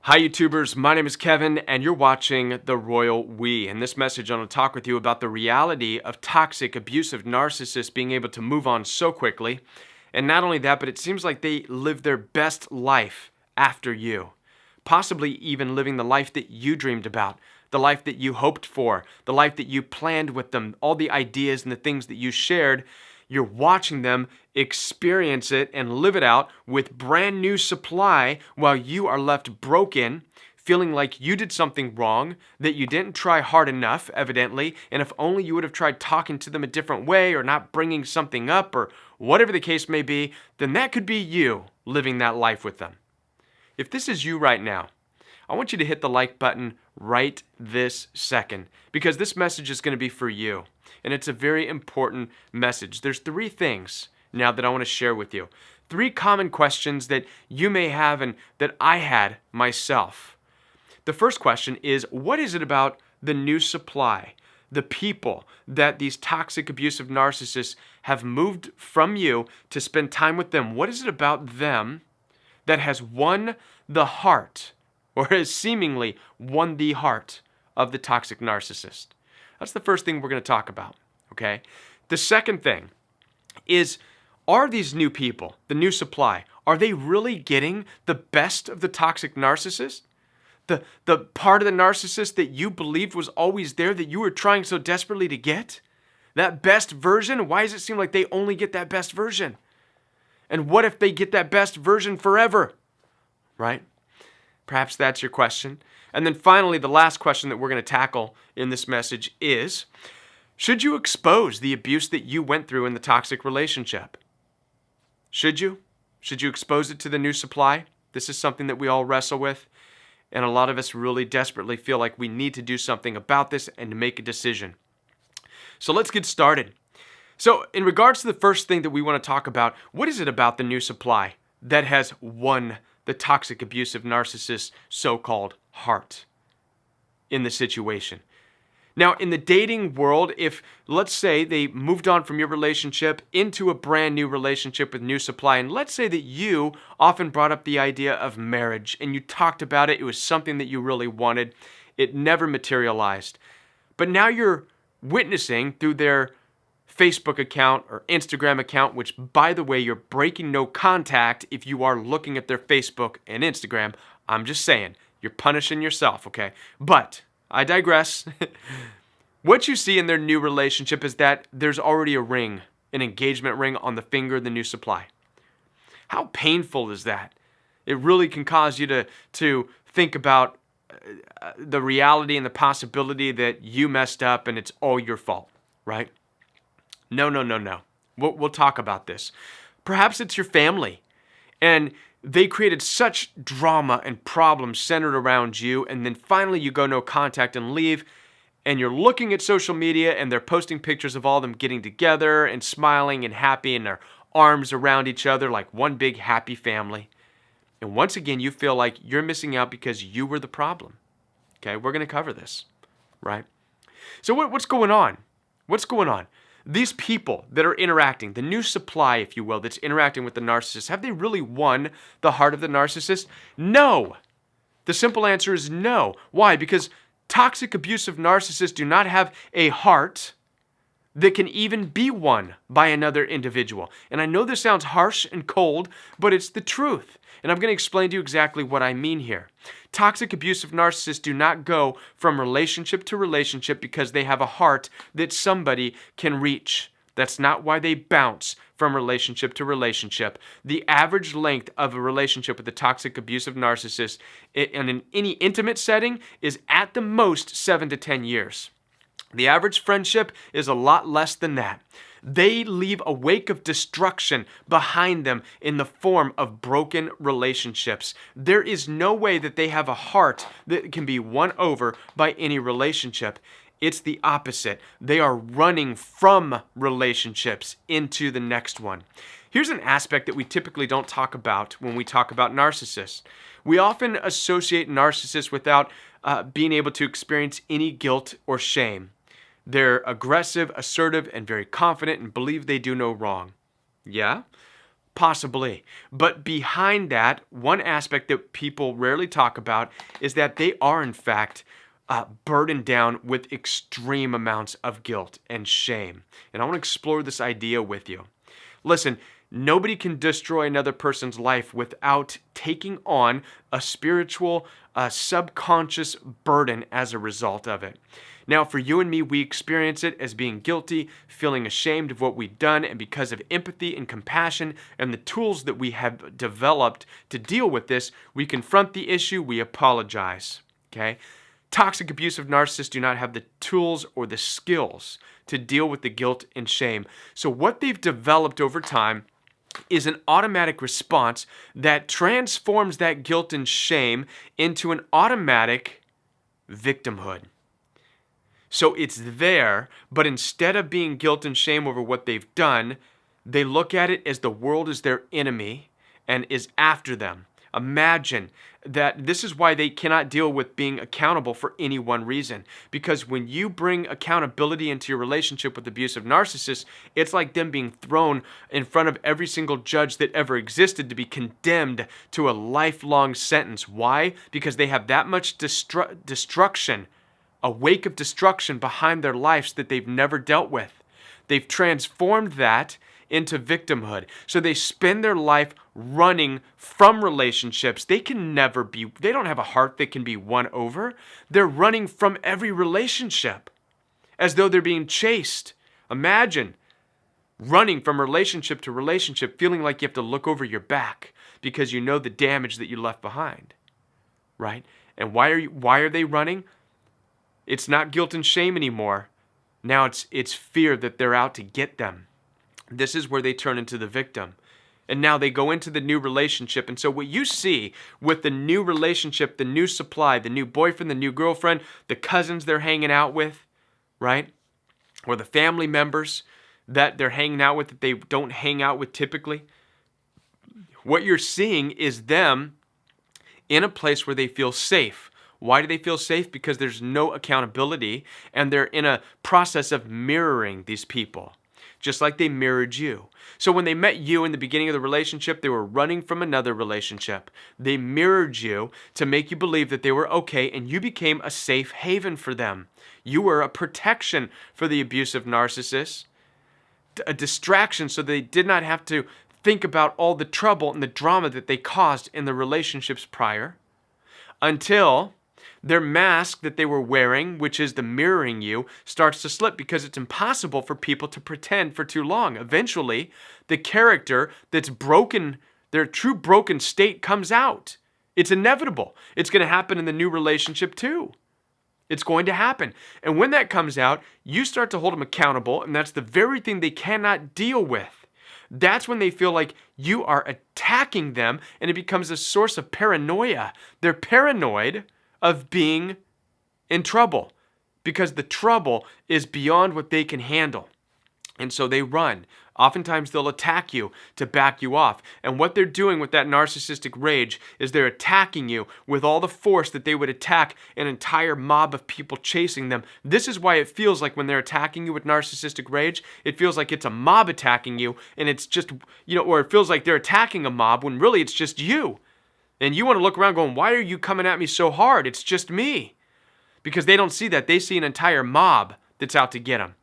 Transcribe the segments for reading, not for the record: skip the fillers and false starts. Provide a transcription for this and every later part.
Hi YouTubers, my name is Kevin and you're watching The Royal We. In this message I want to talk with you about the reality of toxic, abusive narcissists being able to move on so quickly. And not only that, but it seems like they live their best life after you. Possibly even living the life that you dreamed about, the life that you hoped for, the life that you planned with them, all the ideas and the things that you shared. You're watching them experience it and live it out with brand new supply while you are left broken, feeling like you did something wrong, that you didn't try hard enough, evidently, and if only you would have tried talking to them a different way or not bringing something up or whatever the case may be, then that could be you living that life with them. If this is you right now, I want you to hit the like button right this second because this message is going to be for you. And it's a very important message. There's three things now that I want to share with you. Three common questions that you may have and that I had myself. The first question is, what is it about the new supply, the people that these toxic, abusive narcissists have moved from you to spend time with them? What is it about them that has won the heart or has seemingly won the heart of the toxic narcissist? That's the first thing we're going to talk about, okay? The second thing is, are these new people, the new supply, are they really getting the best of the toxic narcissist? The part of the narcissist that you believed was always there, that you were trying so desperately to get? That best version? Why does it seem like they only get that best version? And what if they get that best version forever? Right? Perhaps that's your question. And then finally, the last question that we're going to tackle in this message is, should you expose the abuse that you went through in the toxic relationship? Should you? Should you expose it to the new supply? This is something that we all wrestle with, and a lot of us really desperately feel like we need to do something about this and to make a decision. So let's get started. So in regards to the first thing that we want to talk about, what is it about the new supply that has won the toxic, abusive narcissist's so-called heart in the situation? Now, in the dating world, if, let's say, they moved on from your relationship into a brand new relationship with new supply, and let's say that you often brought up the idea of marriage, and you talked about it, it was something that you really wanted, it never materialized. But now you're witnessing through their Facebook account or Instagram account, which, by the way, you're breaking no contact if you are looking at their Facebook and Instagram. I'm just saying, you're punishing yourself, okay? But I digress. What you see in their new relationship is that there's already a ring, an engagement ring on the finger of the new supply. How painful is that? It really can cause you to think about the reality and the possibility that you messed up and it's all your fault, right? No. We'll talk about this. Perhaps it's your family, and they created such drama and problems centered around you, and then finally you go no contact and leave, and you're looking at social media, and they're posting pictures of all them getting together and smiling and happy, and their arms around each other like one big happy family. And once again, you feel like you're missing out because you were the problem. Okay, we're going to cover this, right? So what's going on? What's going on? These people that are interacting, the new supply, if you will, that's interacting with the narcissist, have they really won the heart of the narcissist? No. The simple answer is no. Why? Because toxic, abusive narcissists do not have a heart that can even be won by another individual. And I know this sounds harsh and cold, but it's the truth. And I'm going to explain to you exactly what I mean here. Toxic, abusive narcissists do not go from relationship to relationship because they have a heart that somebody can reach. That's not why they bounce from relationship to relationship. The average length of a relationship with a toxic, abusive narcissist in any intimate setting is at the most 7 to 10 years. The average friendship is a lot less than that. They leave a wake of destruction behind them in the form of broken relationships. There is no way that they have a heart that can be won over by any relationship. It's the opposite. They are running from relationships into the next one. Here's an aspect that we typically don't talk about when we talk about narcissists. We often associate narcissists without being able to experience any guilt or shame. They're aggressive, assertive, and very confident and believe they do no wrong. Yeah? Possibly. But behind that, one aspect that people rarely talk about is that they are, in fact, burdened down with extreme amounts of guilt and shame. And I want to explore this idea with you. Listen, nobody can destroy another person's life without taking on a spiritual, subconscious burden as a result of it. Now, for you and me, we experience it as being guilty, feeling ashamed of what we've done, and because of empathy and compassion and the tools that we have developed to deal with this, we confront the issue, we apologize, okay? Toxic, abusive narcissists do not have the tools or the skills to deal with the guilt and shame. So what they've developed over time is an automatic response that transforms that guilt and shame into an automatic victimhood. So it's there, but instead of being guilt and shame over what they've done, they look at it as the world is their enemy and is after them. Imagine that this is why they cannot deal with being accountable for any one reason. Because when you bring accountability into your relationship with abusive narcissists, it's like them being thrown in front of every single judge that ever existed to be condemned to a lifelong sentence. Why? Because they have that much destruction, a wake of destruction behind their lives that they've never dealt with. They've transformed that into victimhood. So they spend their life running from relationships. They don't have a heart that can be won over. They're running from every relationship as though they're being chased. Imagine running from relationship to relationship, feeling like you have to look over your back because you know the damage that you left behind, right? And why are they running? It's not guilt and shame anymore. Now it's fear that they're out to get them. This is where they turn into the victim. And now they go into the new relationship. And so what you see with the new relationship, the new supply, the new boyfriend, the new girlfriend, the cousins they're hanging out with, right? Or the family members that they're hanging out with that they don't hang out with typically. What you're seeing is them in a place where they feel safe. Why do they feel safe? Because there's no accountability and they're in a process of mirroring these people, just like they mirrored you. So when they met you in the beginning of the relationship, they were running from another relationship. They mirrored you to make you believe that they were okay, and you became a safe haven for them. You were a protection for the abusive narcissist, a distraction so they did not have to think about all the trouble and the drama that they caused in the relationships prior, until their mask that they were wearing, which is the mirroring you, starts to slip because it's impossible for people to pretend for too long. Eventually, the character that's broken, their true broken state comes out. It's inevitable. It's going to happen in the new relationship too. It's going to happen. And when that comes out, you start to hold them accountable, and that's the very thing they cannot deal with. That's when they feel like you are attacking them, and it becomes a source of paranoia. They're paranoid of being in trouble because the trouble is beyond what they can handle. And so they run. Oftentimes they'll attack you to back you off. And what they're doing with that narcissistic rage is they're attacking you with all the force that they would attack an entire mob of people chasing them. This is why it feels like when they're attacking you with narcissistic rage, it feels like it's a mob attacking you, and it's just, or it feels like they're attacking a mob when really it's just you. And you want to look around going, why are you coming at me so hard? It's just me. Because they don't see that. They see an entire mob that's out to get them.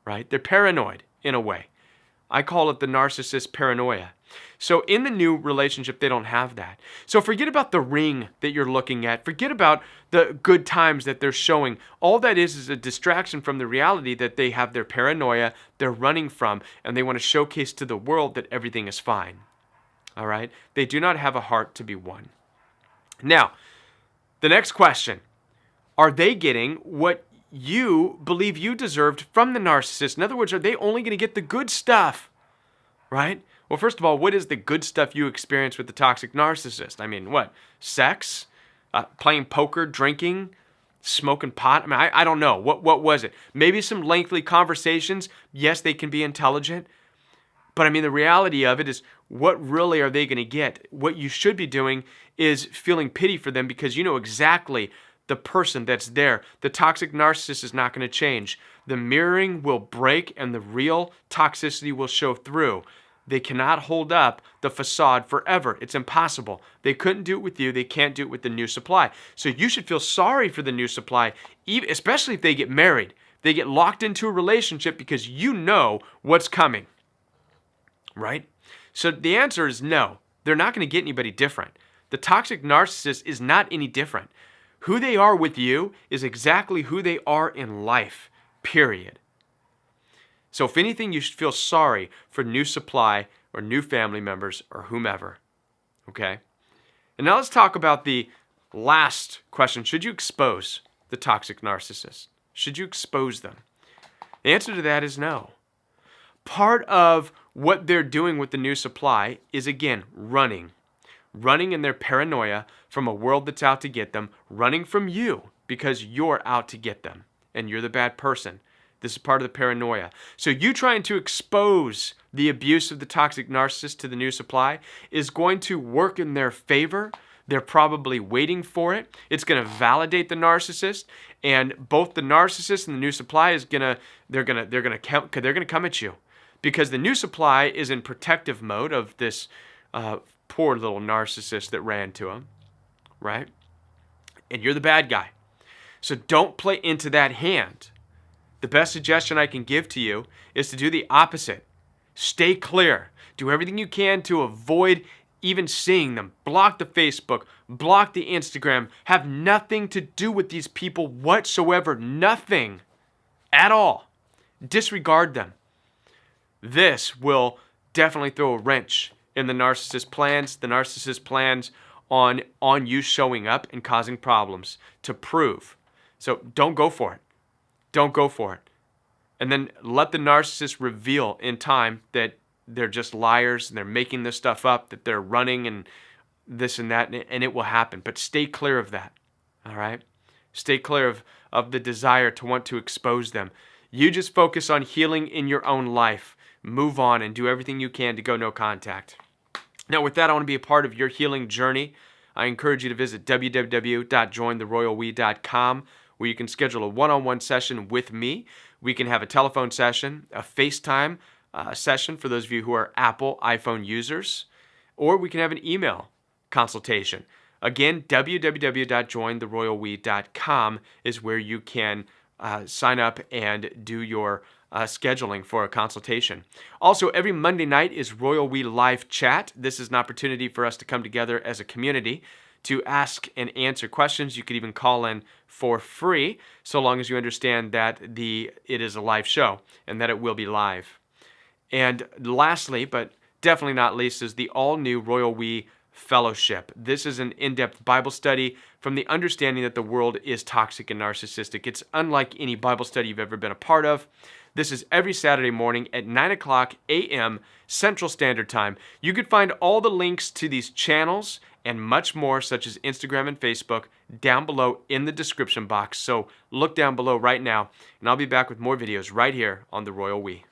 Right? They're paranoid in a way. I call it the narcissist paranoia. So in the new relationship, they don't have that. So forget about the ring that you're looking at. Forget about the good times that they're showing. All that is a distraction from the reality that they have their paranoia they're running from, and they want to showcase to the world that everything is fine. All right? They do not have a heart to be won. Now, the next question. Are they getting what you believe you deserved from the narcissist? In other words, are they only going to get the good stuff? Right? Well, first of all, what is the good stuff you experience with the toxic narcissist? I mean, what? Sex? Playing poker? Drinking? Smoking pot? I mean, I don't know. What was it? Maybe some lengthy conversations. Yes, they can be intelligent. But I mean, the reality of it is, what really are they going to get? What you should be doing is feeling pity for them because you know exactly the person that's there. The toxic narcissist is not going to change. The mirroring will break and the real toxicity will show through. They cannot hold up the facade forever. It's impossible. They couldn't do it with you. They can't do it with the new supply. So you should feel sorry for the new supply, especially if they get married. They get locked into a relationship because you know what's coming, right? So the answer is no. They're not going to get anybody different. The toxic narcissist is not any different. Who they are with you is exactly who they are in life, period. So if anything, you should feel sorry for new supply or new family members or whomever, okay? And now let's talk about the last question. Should you expose the toxic narcissist? Should you expose them? The answer to that is no. Part of what they're doing with the new supply is, again, running in their paranoia from a world that's out to get them, running from you because you're out to get them and you're the bad person. This is part of the paranoia. So you trying to expose the abuse of the toxic narcissist to the new supply is going to work in their favor. They're probably waiting for it. It's going to validate the narcissist, and both the narcissist and the new supply is they're going to come at you because the new supply is in protective mode of this poor little narcissist that ran to him, right? And you're the bad guy. So don't play into that hand. The best suggestion I can give to you is to do the opposite. Stay clear. Do everything you can to avoid even seeing them. Block the Facebook, block the Instagram. Have nothing to do with these people whatsoever. Nothing at all. Disregard them. This will definitely throw a wrench in the narcissist plans on you showing up and causing problems to prove. So don't go for it. Don't go for it. And then let the narcissist reveal in time that they're just liars and they're making this stuff up, that they're running and this and that, and it will happen. But stay clear of that, all right? Stay clear of the desire to want to expose them. You just focus on healing in your own life. Move on and do everything you can to go no contact. Now, with that, I want to be a part of your healing journey. I encourage you to visit www.jointheroyalwe.com, where you can schedule a one-on-one session with me. We can have a telephone session, a FaceTime session for those of you who are Apple iPhone users, or we can have an email consultation. Again, www.jointheroyalwe.com is where you can sign up and do your scheduling for a consultation. Also, every Monday night is Royal We Live Chat. This is an opportunity for us to come together as a community to ask and answer questions. You could even call in for free, so long as you understand that it is a live show and that it will be live. And lastly, but definitely not least, is the all-new Royal We Fellowship. This is an in-depth Bible study from the understanding that the world is toxic and narcissistic. It's unlike any Bible study you've ever been a part of. This is every Saturday morning at 9 o'clock a.m. Central Standard Time. You can find all the links to these channels and much more, such as Instagram and Facebook, down below in the description box. So look down below right now, and I'll be back with more videos right here on The Royal We.